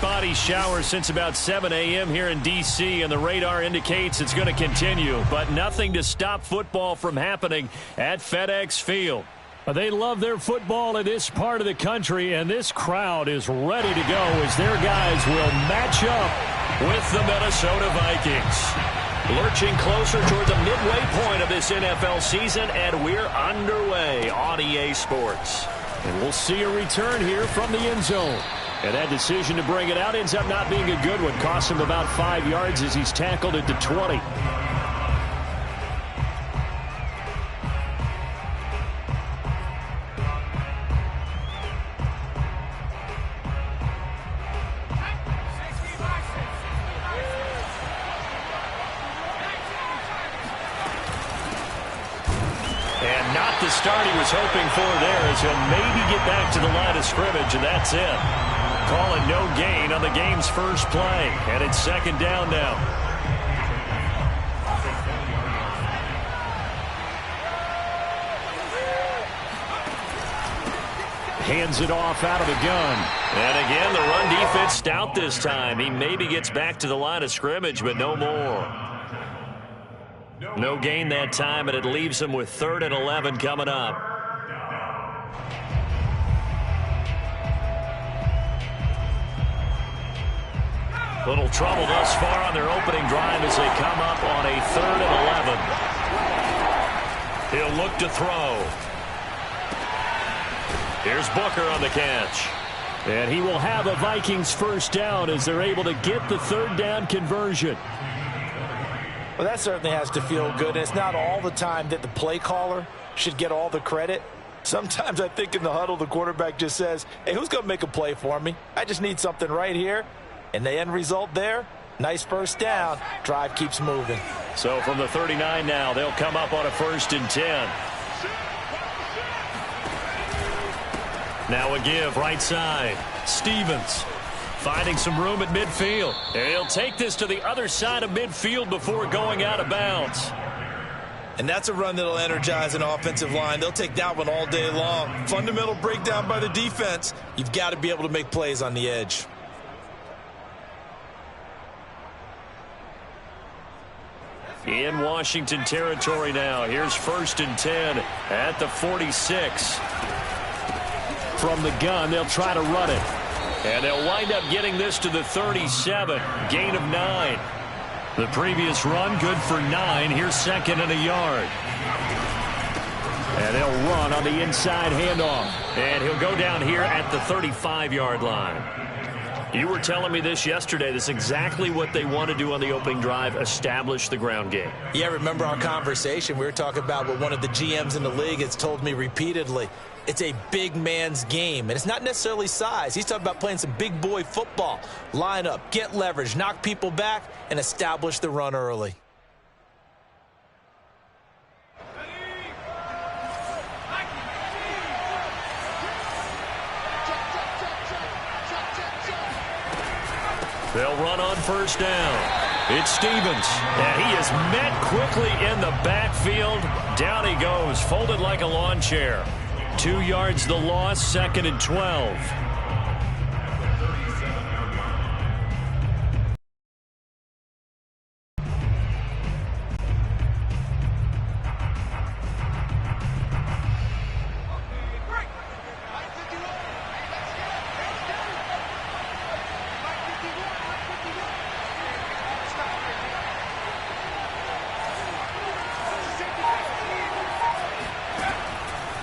spotty showers since about 7 a.m. here in D.C., and the radar indicates it's going to continue, but nothing to stop football from happening at FedEx Field. They love their football in this part of the country, and this crowd is ready to go as their guys will match up with the Minnesota Vikings. Lurching closer toward the midway point of this NFL season, and we're underway on EA Sports. And we'll see a return here from the end zone. And that decision to bring it out ends up not being a good one. Costs him about 5 yards as he's tackled at the 20. And not the start he was hoping for there, as he'll maybe get back to the line of scrimmage, and that's it. Calling no gain on the game's first play, and it's second down now. Hands it off out of the gun. And again, the run defense stout this time. He maybe gets back to the line of scrimmage, but no more. No gain that time, and it leaves him with 3rd and 11 coming up. Little trouble thus far on their opening drive as they come up on a 3rd and 11. He'll look to throw. Here's Booker on the catch. And he will have a Vikings first down as they're able to get the 3rd down conversion. Well, that certainly has to feel good. And it's not all the time that the play caller should get all the credit. Sometimes I think in the huddle, the quarterback just says, hey, who's going to make a play for me? I just need something right here. And the end result there, nice first down. Drive keeps moving. So from the 39 now, they'll come up on a 1st and 10. Now a give right side. Stevens finding some room at midfield. And he'll take this to the other side of midfield before going out of bounds. And that's a run that'll energize an offensive line. They'll take that one all day long. Fundamental breakdown by the defense. You've got to be able to make plays on the edge. In Washington territory now. Here's 1st and 10 at the 46. From the gun, they'll try to run it. And they'll wind up getting this to the 37. Gain of 9. The previous run, good for 9. Here's 2nd and a yard. And they'll run on the inside handoff. And he'll go down here at the 35-yard line. You were telling me this yesterday. This is exactly what they want to do on the opening drive, establish the ground game. Yeah, remember our conversation. We were talking about what one of the GMs in the league has told me repeatedly. It's a big man's game, and it's not necessarily size. He's talking about playing some big boy football. Line up, get leverage, knock people back, and establish the run early. They'll run on 1st down. It's Stevens, and he is met quickly in the backfield. Down he goes, folded like a lawn chair. 2 yards the loss, 2nd and 12.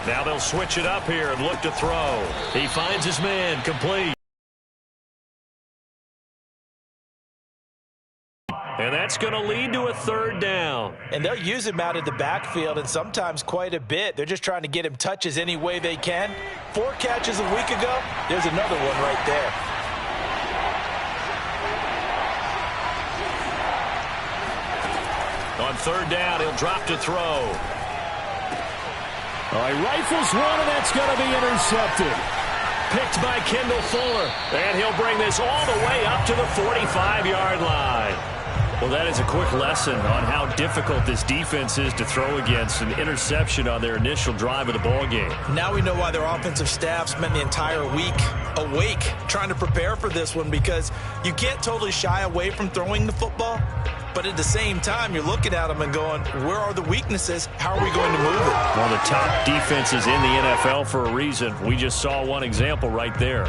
Now they'll switch it up here and look to throw. He finds his man, complete. And that's going to lead to a 3rd down. And they'll use him out of the backfield, and sometimes quite a bit. They're just trying to get him touches any way they can. 4 catches a week ago. There's another one right there. On 3rd down, he'll drop to throw. All right, rifles one, and that's going to be intercepted. Picked by Kendall Fuller. And he'll bring this all the way up to the 45-yard line. Well, that is a quick lesson on how difficult this defense is to throw against. An interception on their initial drive of the ball game. Now we know why their offensive staff spent the entire week awake trying to prepare for this one, because you can't totally shy away from throwing the football. But at the same time, you're looking at them and going, where are the weaknesses? How are we going to move it? One of the top defenses in the NFL for a reason. We just saw one example right there.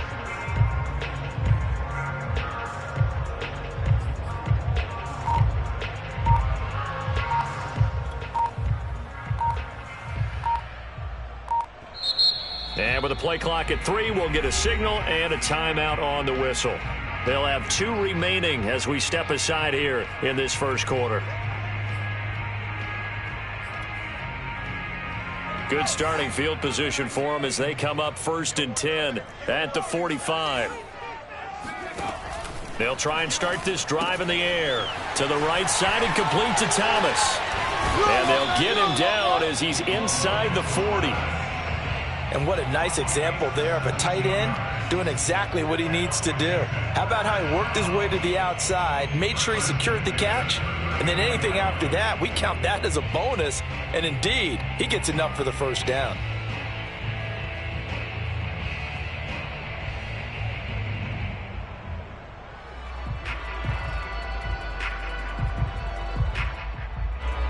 And with a play clock at 3, we'll get a signal and a timeout on the whistle. They'll have 2 remaining as we step aside here in this first quarter. Good starting field position for them as they come up 1st and 10 at the 45. They'll try and start this drive in the air to the right side and complete to Thomas. And they'll get him down as he's inside the 40. And what a nice example there of a tight end doing exactly what he needs to do. How about how he worked his way to the outside, made sure he secured the catch, and then anything after that, we count that as a bonus. And indeed, he gets enough for the first down.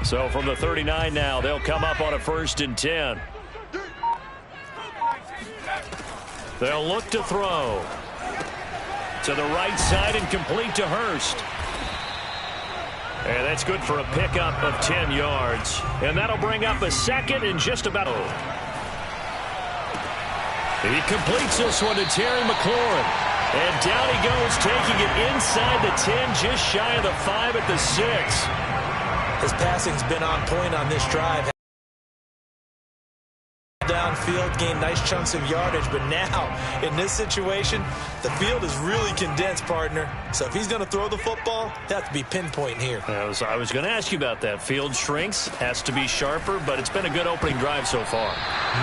So from the 39 now, they'll come up on a 1st and 10. They'll look to throw to the right side and complete to Hurst. And that's good for a pickup of 10 yards. And that'll bring up a 2nd and just about. He completes this one to Terry McLaurin. And down he goes, taking it inside the 10, just shy of the 5 at the 6. His passing's been on point on this drive. Downfield, gained nice chunks of yardage, but now in this situation the field is really condensed, partner. So if he's going to throw the football, that has to be pinpoint here. I was going to ask you about that. Field shrinks, has to be sharper, but it's been a good opening drive so far.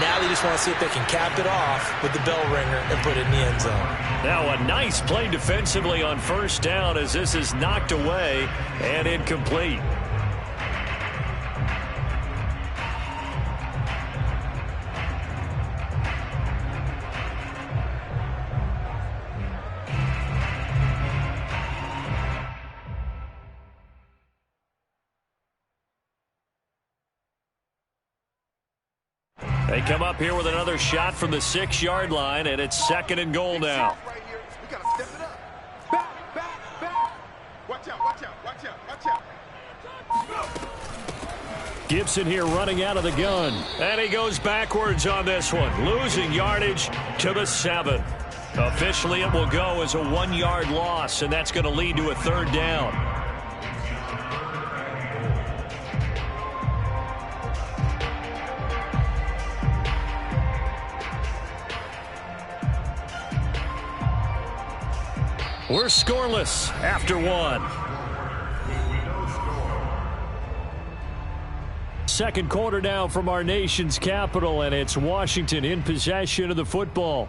Now they just want to see if they can cap it off with the bell ringer and put it in the end zone. Now a nice play defensively on 1st down as this is knocked away and incomplete. They come up here with another shot from the 6-yard line, and it's 2nd and goal now. We gotta step it up. Back. Watch out. Gibson here running out of the gun. And he goes backwards on this one, losing yardage to the 7. Officially, it will go as a 1-yard loss, and that's going to lead to a 3rd down. We're scoreless after 1. Second quarter now from our nation's capital, and it's Washington in possession of the football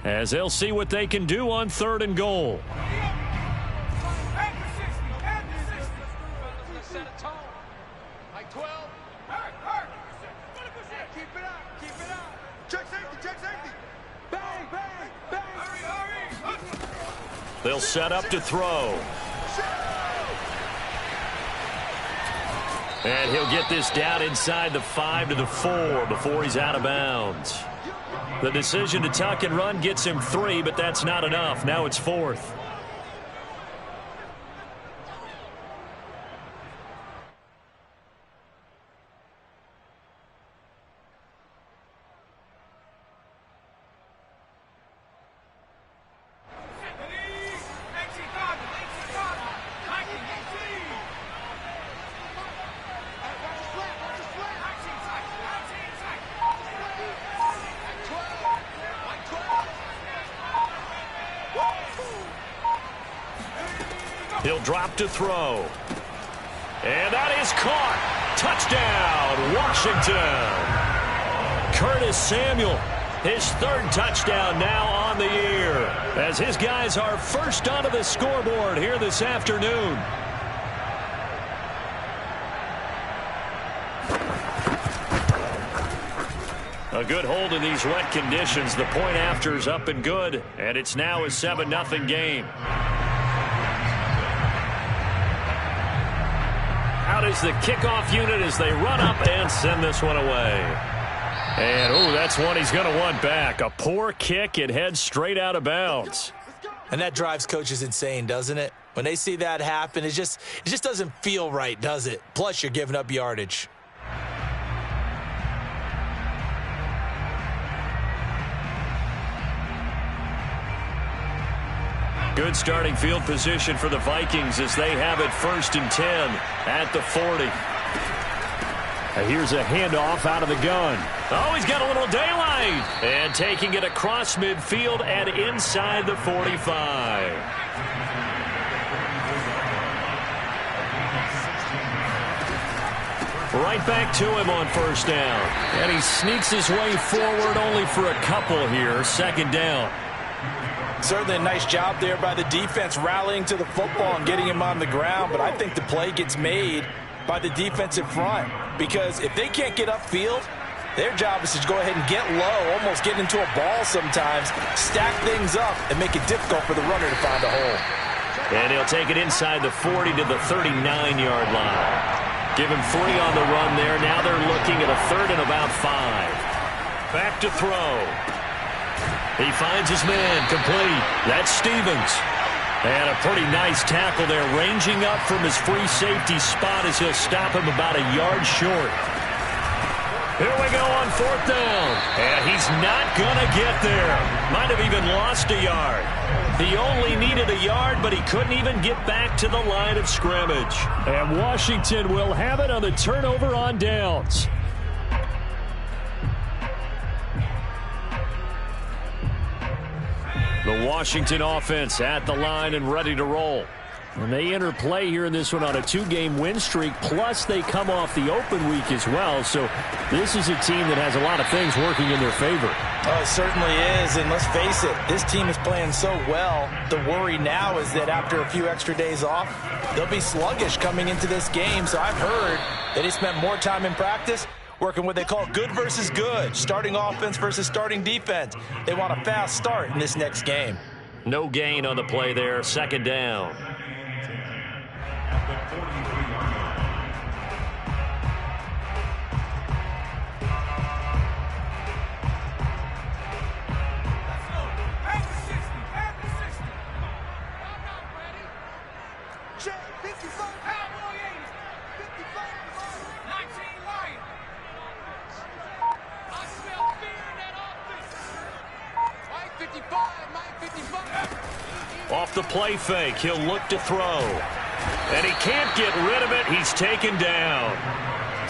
as they'll see what they can do on 3rd and goal. They'll set up to throw. And he'll get this down inside the 5 to the 4 before he's out of bounds. The decision to tuck and run gets him 3, but that's not enough. Now it's 4th. He'll drop to throw. And that is caught. Touchdown, Washington. Curtis Samuel, his 3rd touchdown now on the year, as his guys are first onto the scoreboard here this afternoon. A good hold in these wet conditions. The point after is up and good, and it's now a 7-0 game. Out is the kickoff unit as they run up and send this one away. And, oh, that's one he's going to want back. A poor kick. It heads straight out of bounds. And that drives coaches insane, doesn't it? When they see that happen, it just doesn't feel right, does it? Plus, you're giving up yardage. Good starting field position for the Vikings as they have it 1st and 10 at the 40. Here's a handoff out of the gun. Oh, he's got a little daylight. And taking it across midfield and inside the 45. Right back to him on 1st down. And he sneaks his way forward only for a couple here. 2nd down. Certainly a nice job there by the defense rallying to the football and getting him on the ground, but I think the play gets made by the defensive front because if they can't get upfield, their job is to go ahead and get low, almost get into a ball sometimes, stack things up, and make it difficult for the runner to find a hole. And he'll take it inside the 40 to the 39-yard line. Give him 3 on the run there. Now they're looking at a 3rd and about 5. Back to throw. He finds his man complete. That's Stevens. And a pretty nice tackle there, ranging up from his free safety spot as he'll stop him about a yard short. Here we go on 4th down. And he's not going to get there. Might have even lost a yard. He only needed a yard, but he couldn't even get back to the line of scrimmage. And Washington will have it on the turnover on downs. The Washington offense at the line and ready to roll. And they enter play here in this one on a 2-game win streak, plus they come off the open week as well. So this is a team that has a lot of things working in their favor. Oh, it certainly is, and let's face it, this team is playing so well. The worry now is that after a few extra days off, they'll be sluggish coming into this game. So I've heard that he spent more time in practice working what they call good versus good, starting offense versus starting defense. They want a fast start in this next game. No gain on the play there, 2nd down. Off the play fake, he'll look to throw. And he can't get rid of it. He's taken down.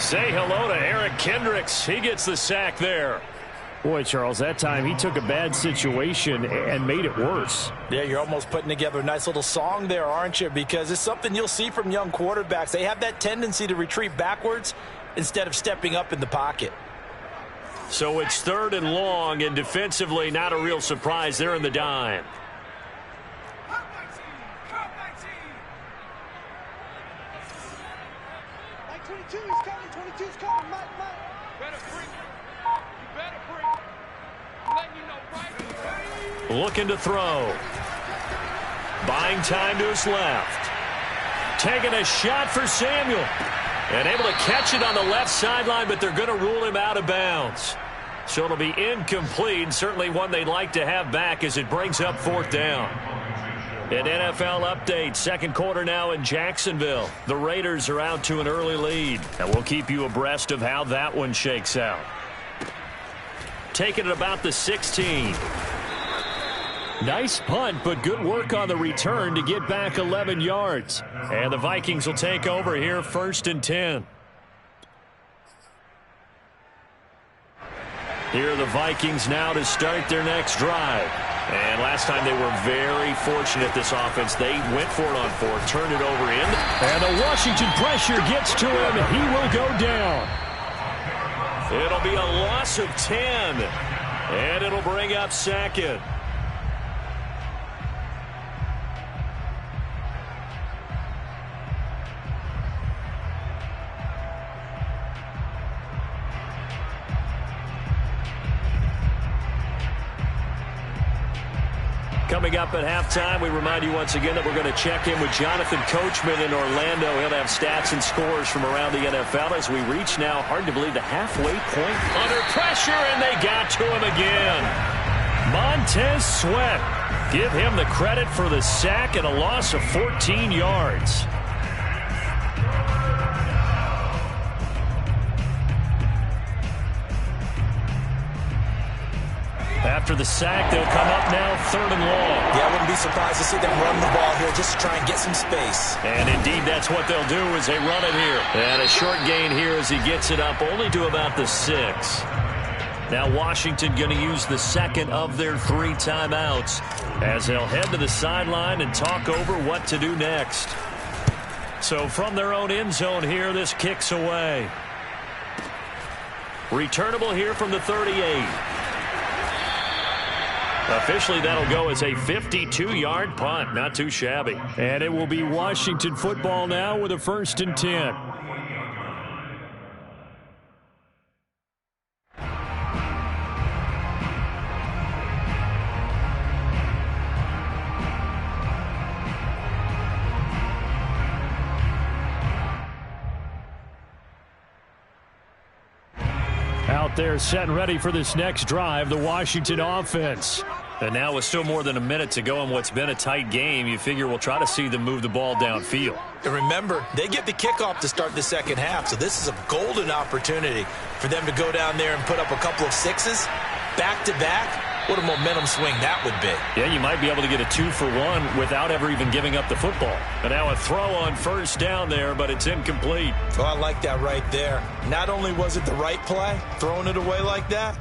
Say hello to Eric Kendricks. He gets the sack there. Boy, Charles, that time he took a bad situation and made it worse. Yeah, you're almost putting together a nice little song there, aren't you? Because it's something you'll see from young quarterbacks. They have that tendency to retreat backwards instead of stepping up in the pocket. So it's 3rd and long, and defensively not a real surprise. They're in the dime. Looking to throw. Buying time to his left. Taking a shot for Samuel. And able to catch it on the left sideline, but they're going to rule him out of bounds. So it'll be incomplete. Certainly one they'd like to have back as it brings up 4th down. An NFL update. 2nd quarter now in Jacksonville. The Raiders are out to an early lead. And we'll keep you abreast of how that one shakes out. Taking it about the 16. Nice punt, but good work on the return to get back 11 yards. And the Vikings will take over here 1st and 10. Here are the Vikings now to start their next drive. And last time they were very fortunate, this offense. They went for it on 4th, turned it over in. And the Washington pressure gets to him. He will go down. It'll be a loss of 10. And it'll bring up 2nd. Coming up at halftime, we remind you once again that we're going to check in with Jonathan Coachman in Orlando. He'll have stats and scores from around the NFL as we reach now, hard to believe, the halfway point. Under pressure, and they got to him again. Montez Sweat. Give him the credit for the sack and a loss of 14 yards. After the sack, they'll come up now 3rd and long. Yeah, I wouldn't be surprised to see them run the ball here just to try and get some space. And indeed, that's what they'll do as they run it here. And a short gain here as he gets it up only to about the 6. Now Washington going to use the second of their 3 timeouts as they'll head to the sideline and talk over what to do next. So from their own end zone here, this kicks away. Returnable here from the 38. Officially, that'll go as a 52-yard punt. Not too shabby. And it will be Washington football now with a 1st and 10. Out there set and ready for this next drive, the Washington offense. And now with still more than a minute to go in what's been a tight game, you figure we'll try to see them move the ball downfield. And remember, they get the kickoff to start the second half, so this is a golden opportunity for them to go down there and put up a couple of 6s back-to-back. What a momentum swing that would be. Yeah, you might be able to get a 2-for-1 without ever even giving up the football. And now a throw on 1st down there, but it's incomplete. Oh, I like that right there. Not only was it the right play, throwing it away like that,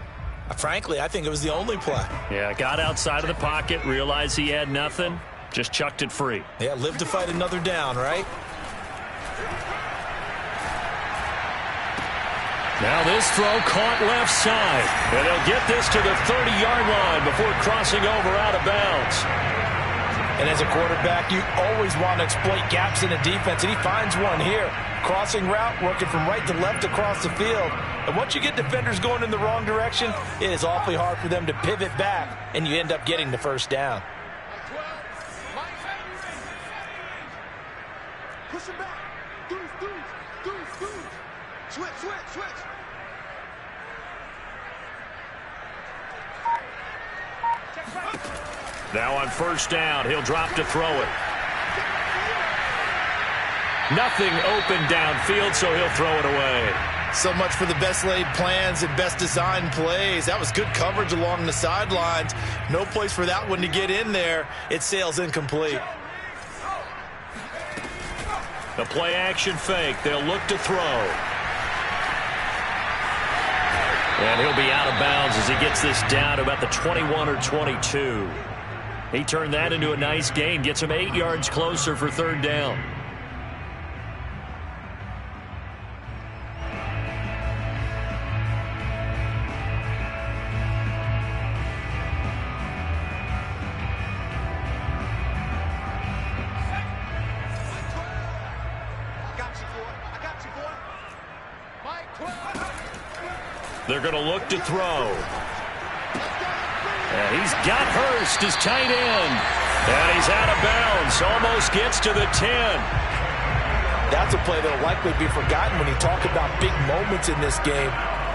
frankly, I think it was the only play. Yeah, got outside of the pocket, realized he had nothing, just chucked it free. Yeah, live to fight another down, right? Now this throw caught left side. And they'll get this to the 30-yard line before crossing over out of bounds. And as a quarterback, you always want to exploit gaps in the defense, and he finds one here. Crossing route, working from right to left across the field. And once you get defenders going in the wrong direction, it is awfully hard for them to pivot back, and you end up getting the 1st down. Push him back. Deuce. Switch. Now on 1st down, he'll drop to throw it. Nothing open downfield, so he'll throw it away. So much for the best laid plans and best designed plays. That was good coverage along the sidelines. No place for that one to get in there. It sails incomplete. The play action fake. They'll look to throw. And he'll be out of bounds as he gets this down to about the 21 or 22. He turned that into a nice gain. Gets him 8 yards closer for 3rd down. They're going to look to throw. And he's got Hurst, his tight end. And he's out of bounds. Almost gets to the 10. That's a play that will likely be forgotten when you talk about big moments in this game.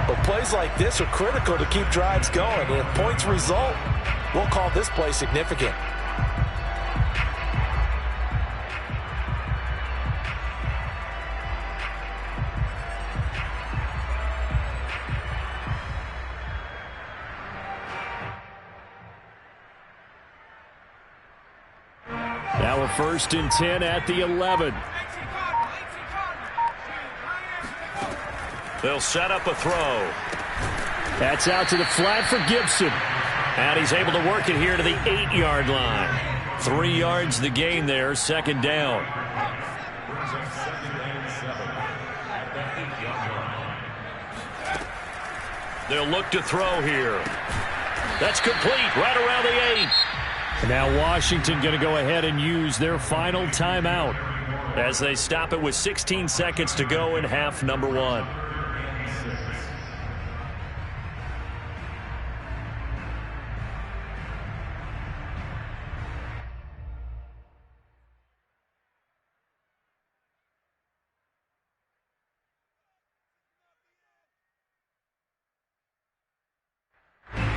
But plays like this are critical to keep drives going. And if points result, we'll call this play significant. Now a 1st and 10 at the 11. They'll set up a throw. That's out to the flat for Gibson. And he's able to work it here to the 8-yard line. 3 yards the gain there, 2nd down. They'll look to throw here. That's complete right around the 8. Now Washington going to go ahead and use their final timeout as they stop it with 16 seconds to go in half number 1.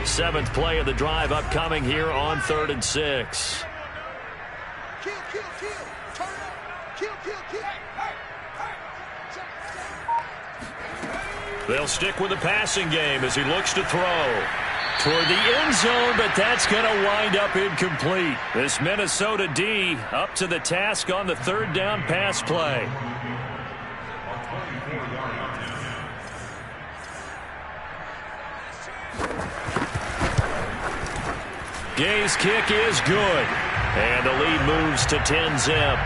7th play of the drive upcoming here on 3rd and 6. Kill, kill, kill. Turn up. Kill, kill, kill. They'll stick with the passing game as he looks to throw toward the end zone, but that's going to wind up incomplete. This Minnesota D up to the task on the 3rd down pass play. Gay's kick is good, and the lead moves to 10-zip.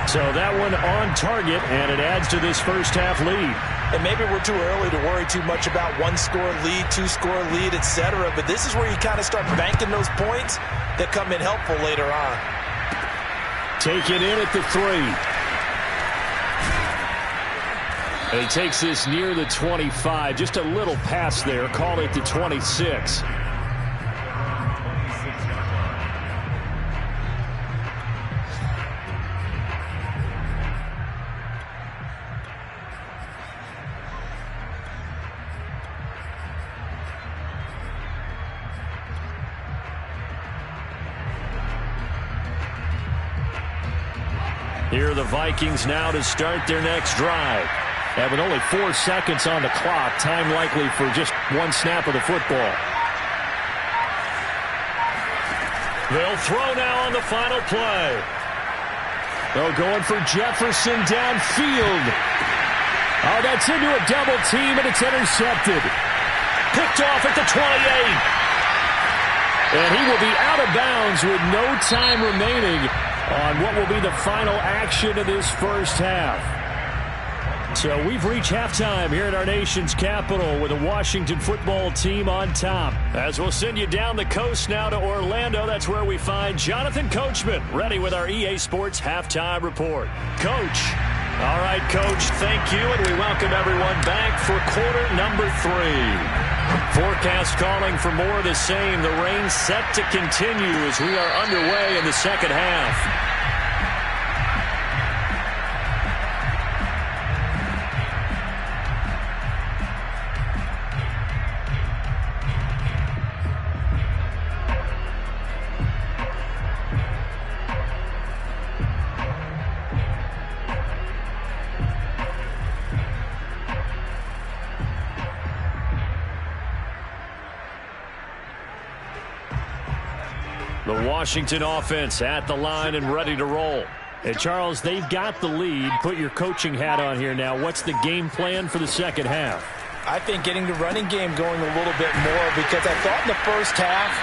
So that one on target, and it adds to this first half lead. And maybe we're too early to worry too much about 1-score lead, 2-score lead, etc. But this is where you kind of start banking those points that come in helpful later on. Take it in at the 3. And he takes this near the 25. Just a little pass there. Call it the 26. Here are the Vikings now to start their next drive. And with only 4 seconds on the clock, time likely for just one snap of the football. They'll throw now on the final play. They're going for Jefferson downfield. Oh, that's into a double team, and it's intercepted. Picked off at the 28. And he will be out of bounds with no time remaining on what will be the final action of this first half. So we've reached halftime here at our nation's capital with the Washington football team on top. As we'll send you down the coast now to Orlando, that's where we find Jonathan Coachman ready with our EA Sports halftime report. Coach. All right, Coach, thank you, and we welcome everyone back for quarter number 3. Forecast calling for more of the same. The rain set to continue as we are underway in the second half. The Washington offense at the line and ready to roll. And Charles, they've got the lead. Put your coaching hat on here now. What's the game plan for the second half? I think getting the running game going a little bit more, because I thought in the first half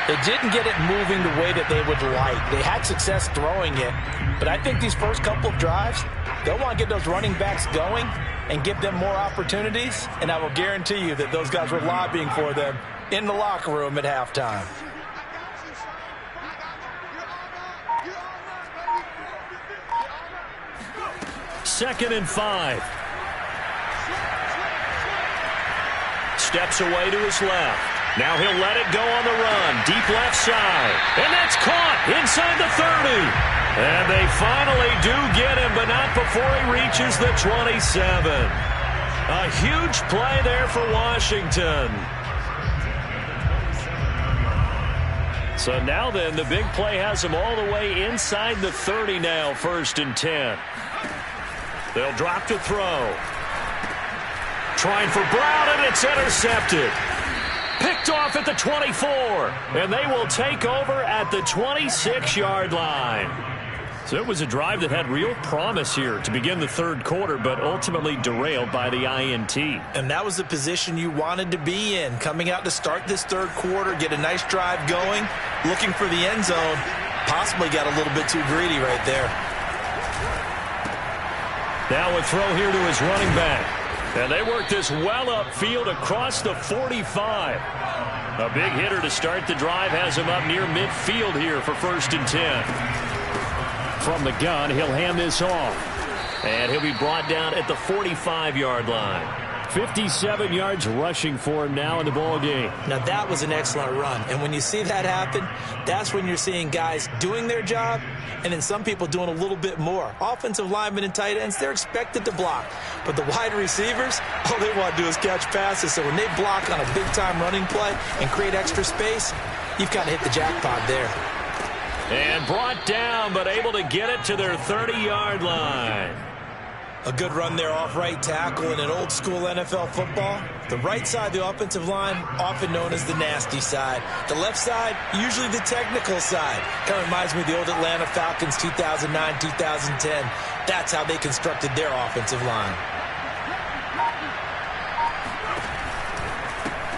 they didn't get it moving the way that they would like. They had success throwing it, but I think these first couple of drives, they'll want to get those running backs going and give them more opportunities, and I will guarantee you that those guys were lobbying for them in the locker room at halftime. Second and 5. Steps away to his left. Now he'll let it go on the run. Deep left side. And that's caught inside the 30. And they finally do get him, but not before he reaches the 27. A huge play there for Washington. So now then, the big play has him all the way inside the 30 now, 1st and 10. They'll drop to throw. Trying for Brown, and it's intercepted. Picked off at the 24. And they will take over at the 26-yard line. So it was a drive that had real promise here to begin the 3rd quarter, but ultimately derailed by the INT. And that was the position you wanted to be in. Coming out to start this 3rd quarter, get a nice drive going, looking for the end zone. Possibly got a little bit too greedy right there. Now a throw here to his running back. And they work this well upfield across the 45. A big hitter to start the drive has him up near midfield here for 1st and 10. From the gun, he'll hand this off. And he'll be brought down at the 45-yard line. 57 yards rushing for him now in the ball game. Now, that was an excellent run. And when you see that happen, that's when you're seeing guys doing their job and then some people doing a little bit more. Offensive linemen and tight ends, they're expected to block. But the wide receivers, all they want to do is catch passes. So when they block on a big-time running play and create extra space, you've kind of hit the jackpot there. And brought down, but able to get it to their 30-yard line. A good run there off right tackle in an old-school NFL football. The right side of the offensive line, often known as the nasty side. The left side, usually the technical side. Kind of reminds me of the old Atlanta Falcons 2009-2010. That's how they constructed their offensive line.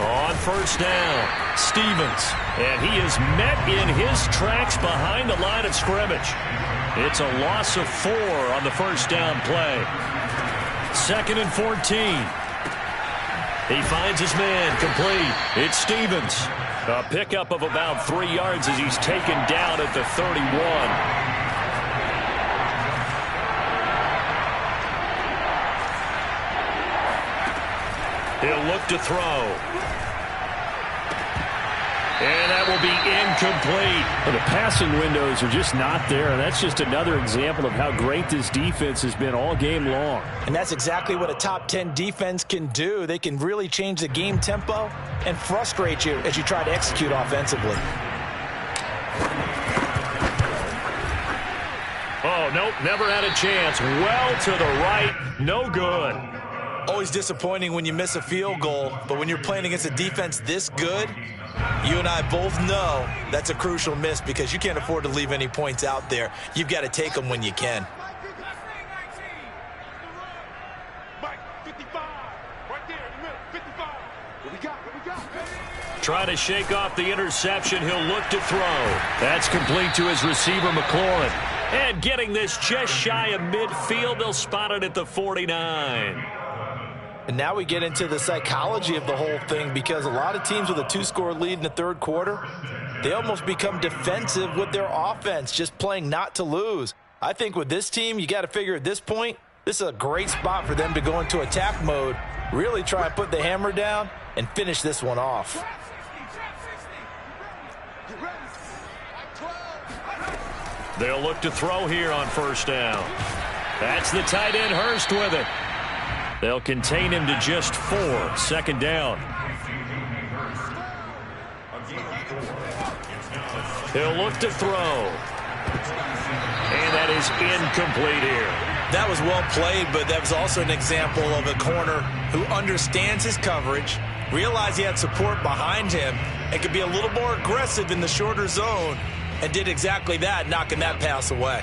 On first down, Stevens. And he is met in his tracks behind the line of scrimmage. It's a loss of 4 on the first down play. 2nd and 14. He finds his man complete. It's Stevens. A pickup of about 3 yards as he's taken down at the 31. He'll look to throw. And that will be incomplete. Well, the passing windows are just not there. And that's just another example of how great this defense has been all game long. And that's exactly what a top 10 defense can do. They can really change the game tempo and frustrate you as you try to execute offensively. Oh, nope, never had a chance. Well to the right, no good. Always disappointing when you miss a field goal, but when you're playing against a defense this good, you and I both know that's a crucial miss because you can't afford to leave any points out there. You've got to take them when you can. Try to shake off the interception. He'll look to throw. That's complete to his receiver, McLaurin. And getting this just shy of midfield, they'll spot it at the 49. And now we get into the psychology of the whole thing because a lot of teams with a 2-score lead in the third quarter, they almost become defensive with their offense, just playing not to lose. I think with this team, you got to figure at this point, this is a great spot for them to go into attack mode, really try and put the hammer down and finish this one off. They'll look to throw here on first down. That's the tight end Hurst with it. They'll contain him to just 4. 2nd down. He'll look to throw. And that is incomplete here. That was well played, but that was also an example of a corner who understands his coverage, realized he had support behind him, and could be a little more aggressive in the shorter zone, and did exactly that, knocking that pass away.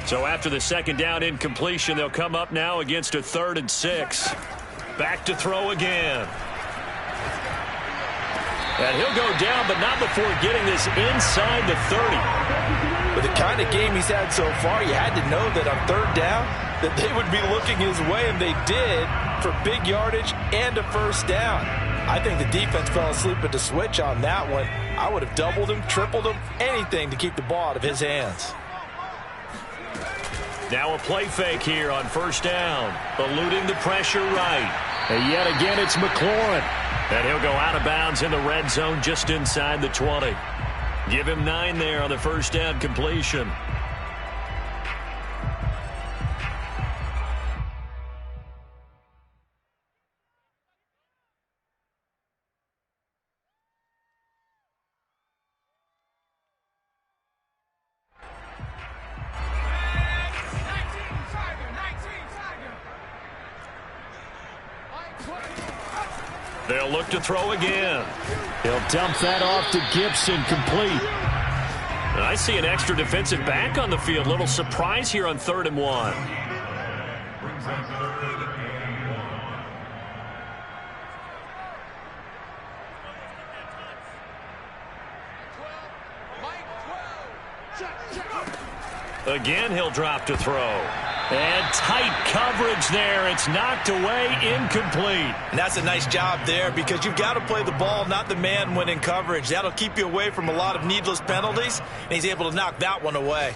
So after the 2nd down incompletion, they'll come up now against a 3rd and 6. Back to throw again. And he'll go down, but not before getting this inside the 30. With the kind of game he's had so far, you had to know that on 3rd down, that they would be looking his way, and they did, for big yardage and a first down. I think the defense fell asleep at the switch on that one. I would have doubled him, tripled him, anything to keep the ball out of his hands. Now a play fake here on first down. Eluding the pressure right. And yet again, it's McLaurin. And he'll go out of bounds in the red zone just inside the 20. Give him 9 there on the first down completion. They'll look to throw again. He'll dump that off to Gibson, complete. And I see an extra defensive back on the field. Little surprise here on 3rd and 1. Again, he'll drop to throw. And tight coverage there. It's knocked away, incomplete. And that's a nice job there because you've got to play the ball, not the man when in coverage. That'll keep you away from a lot of needless penalties, and he's able to knock that one away.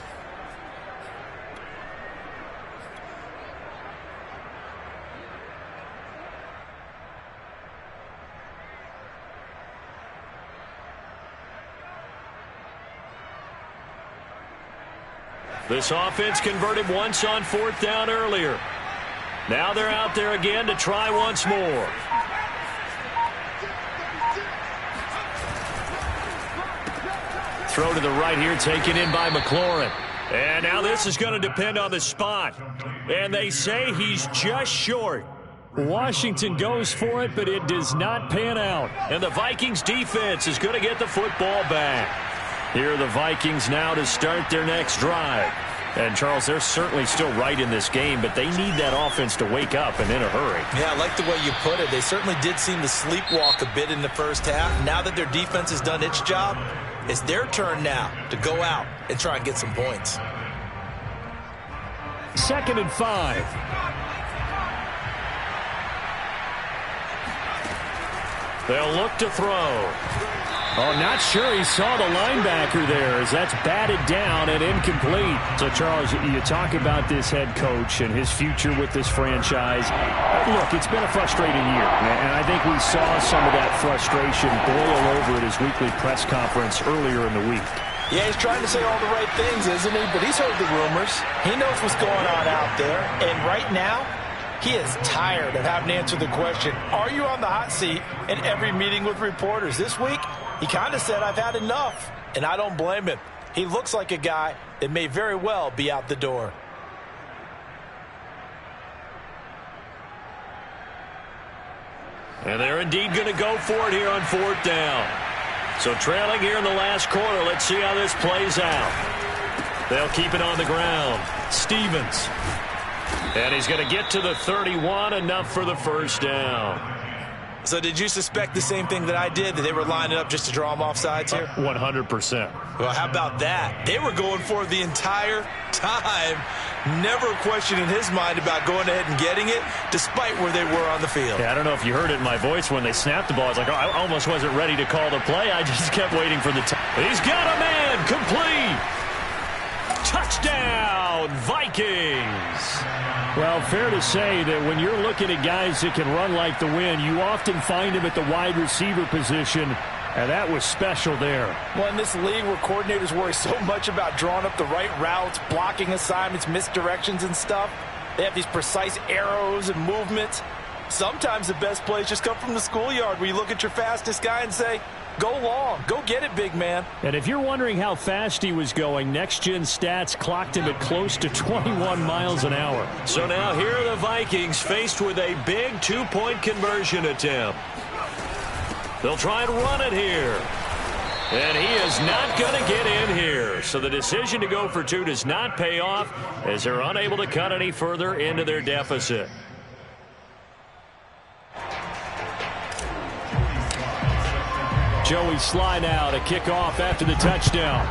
This offense converted once on 4th down earlier. Now they're out there again to try once more. Throw to the right here, taken in by McLaurin. And now this is going to depend on the spot. And they say he's just short. Washington goes for it, but it does not pan out. And the Vikings defense is going to get the football back. Here are the Vikings now to start their next drive. And, Charles, they're certainly still right in this game, but they need that offense to wake up and in a hurry. Yeah, I like the way you put it. They certainly did seem to sleepwalk a bit in the first half. Now that their defense has done its job, it's their turn now to go out and try and get some points. 2nd and 5. They'll look to throw. Oh, not sure he saw the linebacker there as that's batted down and incomplete. So, Charles, you talk about this head coach and his future with this franchise. Look, it's been a frustrating year, and I think we saw some of that frustration boil over at his weekly press conference earlier in the week. Yeah, he's trying to say all the right things, isn't he? But he's heard the rumors. He knows what's going on out there. And right now, he is tired of having to answer the question, are you on the hot seat in every meeting with reporters? This week, he kind of said, I've had enough. And I don't blame him. He looks like a guy that may very well be out the door. And they're indeed going to go for it here on 4th down. So trailing here in the last quarter, let's see how this plays out. They'll keep it on the ground. Stevens. And he's going to get to the 31, enough for the first down. So did you suspect the same thing that I did, that they were lining up just to draw him off sides here? 100%. Well, how about that? They were going for it the entire time. Never a question in his mind about going ahead and getting it, despite where they were on the field. Yeah, I don't know if you heard it in my voice when they snapped the ball. I was like, oh, I almost wasn't ready to call the play. I just kept waiting for the time. He's got a man. Complete. Touchdown, Vikings. Well, fair to say that when you're looking at guys that can run like the wind, you often find them at the wide receiver position, and that was special there. Well, in this league where coordinators worry so much about drawing up the right routes, blocking assignments, misdirections and stuff, they have these precise arrows and movements. Sometimes the best plays just come from the schoolyard where you look at your fastest guy and say, go long. Go get it, big man. And if you're wondering how fast he was going, next-gen stats clocked him at close to 21 miles an hour. So now here are the Vikings faced with a big two-point conversion attempt. They'll try and run it here. And he is not going to get in here. So the decision to go for two does not pay off as they're unable to cut any further into their deficit. Joey slide out, a kickoff after the touchdown.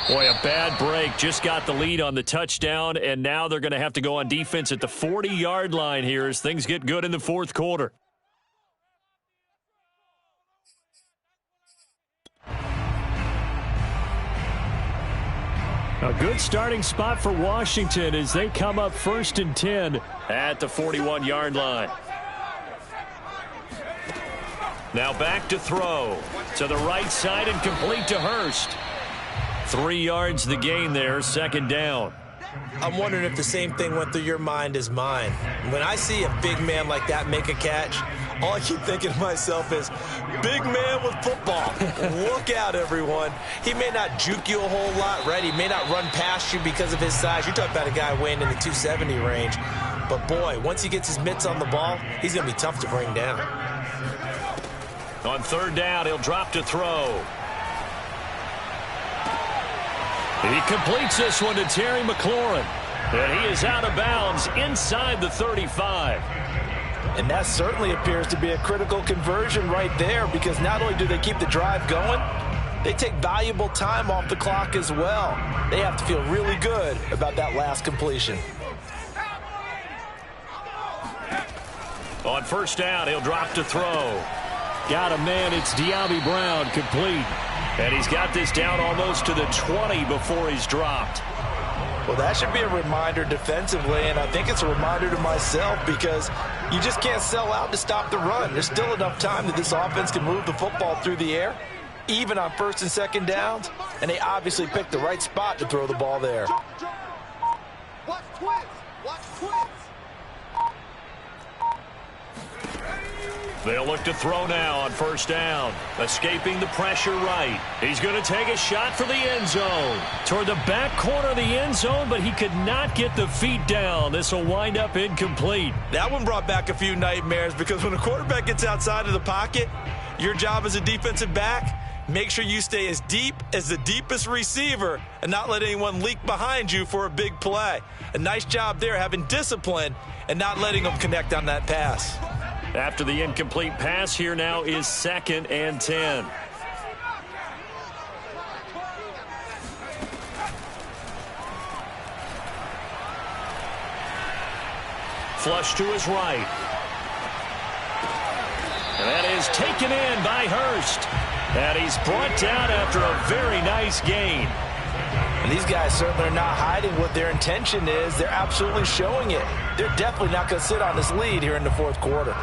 Boy, a bad break. Just got the lead on the touchdown, and now they're going to have to go on defense at the 40-yard line here as things get good in the 4th quarter. A good starting spot for Washington as they come up 1st and 10 at the 41-yard line. Now back to throw. To the right side and complete to Hurst. 3 yards the gain there, 2nd down. I'm wondering if the same thing went through your mind as mine. When I see a big man like that make a catch, all I keep thinking to myself is, big man with football. Look out, everyone. He may not juke you a whole lot, right? He may not run past you because of his size. You're talking about a guy weighing in the 270 range. But, boy, once he gets his mitts on the ball, he's going to be tough to bring down. On 3rd down, he'll drop to throw. He completes this one to Terry McLaurin. And he is out of bounds inside the 35. And that certainly appears to be a critical conversion right there, because not only do they keep the drive going, they take valuable time off the clock as well. They have to feel really good about that last completion. On 1st down, he'll drop to throw. Got a man, it's De'Ami Brown, complete. And he's got this down almost to the 20 before he's dropped. Well, that should be a reminder defensively, and I think it's a reminder to myself, because you just can't sell out to stop the run. There's still enough time that this offense can move the football through the air. even on first and second downs, and they obviously picked the right spot to throw the ball there. Watch twins. Watch twins. They'll look to throw now on first down. Escaping the pressure right. He's going to take a shot for the end zone. Toward the back corner of the end zone, but he could not get the feet down. This will wind up incomplete. That one brought back a few nightmares because when a quarterback gets outside of the pocket, your job as a defensive back, make sure you stay as deep as the deepest receiver and not let anyone leak behind you for a big play. A nice job there having discipline and not letting them connect on that pass. After the incomplete pass, here now is 2nd and 10. Flush to his right. And that is taken in by Hurst. And he's brought down after a very nice gain. And these guys certainly are not hiding what their intention is. They're absolutely showing it. They're definitely not going to sit on this lead here in the fourth quarter.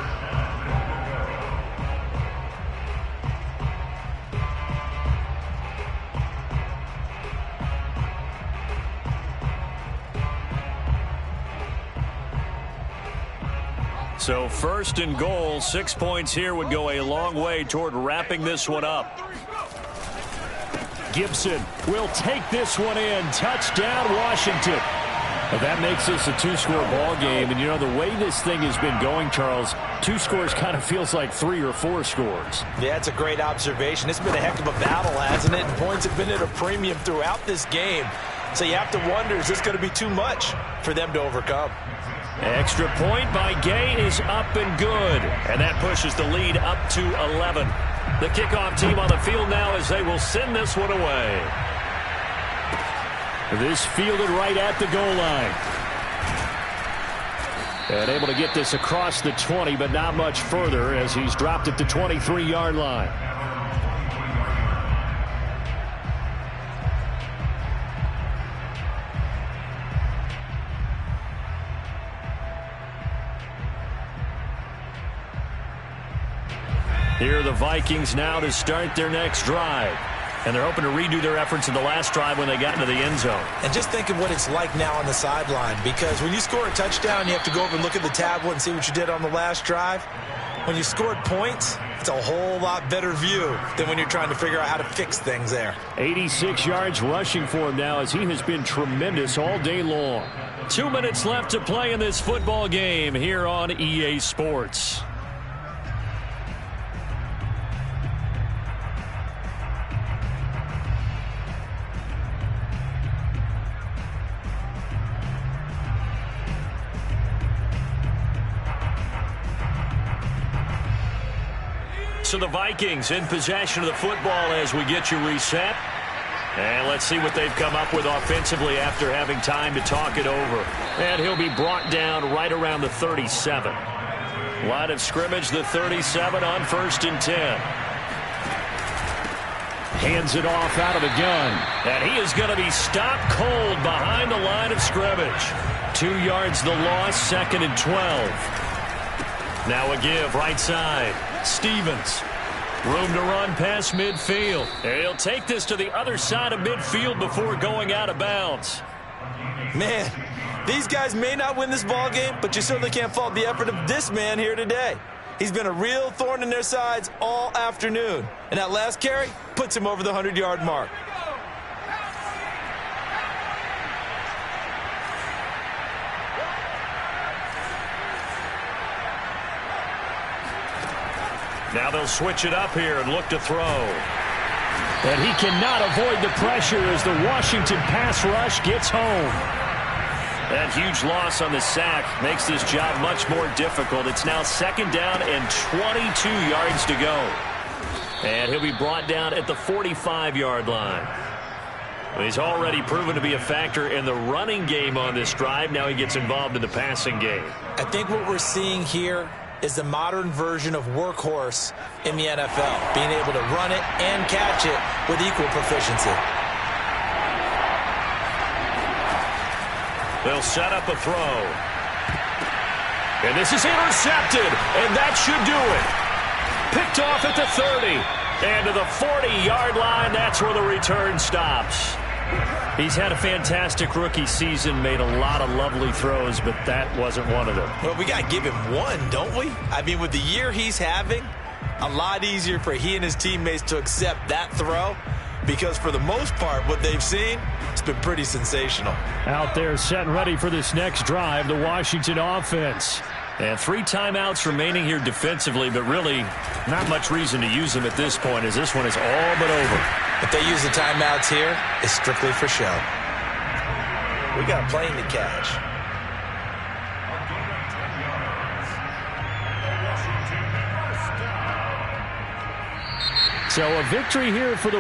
So 1st and goal, 6 points here would go a long way toward wrapping this one up. Gibson will take this one in. Touchdown, Washington. Well, that makes this a 2-score ball game. And, you know, the way this thing has been going, Charles, 2 scores kind of feels like 3 or 4 scores. Yeah, that's a great observation. It's been a heck of a battle, hasn't it? And points have been at a premium throughout this game. So you have to wonder, is this going to be too much for them to overcome? Extra point by Gay is up and good. And that pushes the lead up to 11. The kickoff team on the field now as they will send this one away. This fielded right at the goal line. And able to get this across the 20, but not much further as he's dropped it to 23-yard line. Here are the Vikings now to start their next drive. And they're hoping to redo their efforts in the last drive when they got into the end zone. And just think of what it's like now on the sideline, because when you score a touchdown, you have to go over and look at the tablet and see what you did on the last drive. When you scored points, it's a whole lot better view than when you're trying to figure out how to fix things there. 86 yards rushing for him now as he has been tremendous all day long. 2 minutes left to play in this football game here on EA Sports. So the Vikings in possession of the football as we get you reset. And let's see what they've come up with offensively after having time to talk it over. And he'll be brought down right around the 37. Line of scrimmage, the 37 on 1st and 10. Hands it off out of the gun. And he is going to be stopped cold behind the line of scrimmage. 2 yards the loss, 2nd and 12. Now a give right side. Stevens. Room to run past midfield. And he'll take this to the other side of midfield before going out of bounds. Man, these guys may not win this ball game, but you certainly can't fault the effort of this man here today. He's been a real thorn in their sides all afternoon. And that last carry puts him over the 100-yard mark. Now they'll switch it up here and look to throw. And he cannot avoid the pressure as the Washington pass rush gets home. That huge loss on the sack makes this job much more difficult. It's now 2nd down and 22 yards to go. And he'll be brought down at the 45-yard line. He's already proven to be a factor in the running game on this drive. Now he gets involved in the passing game. I think what we're seeing here is the modern version of workhorse in the NFL, being able to run it and catch it with equal proficiency. They'll set up a throw. And this is intercepted, and that should do it. Picked off at the 30. And to the 40-yard line, that's where the return stops. He's had a fantastic rookie season, made a lot of lovely throws, but that wasn't one of them. Well, we got to give him one, don't we? I mean, with the year he's having, a lot easier for he and his teammates to accept that throw, because for the most part, what they've seen, it's been pretty sensational. Out there set and ready for this next drive, the Washington offense. And 3 timeouts remaining here defensively, but really not much reason to use them at this point, as this one is all but over. If they use the timeouts here, it's strictly for show. We got a plane to catch. So a victory here for the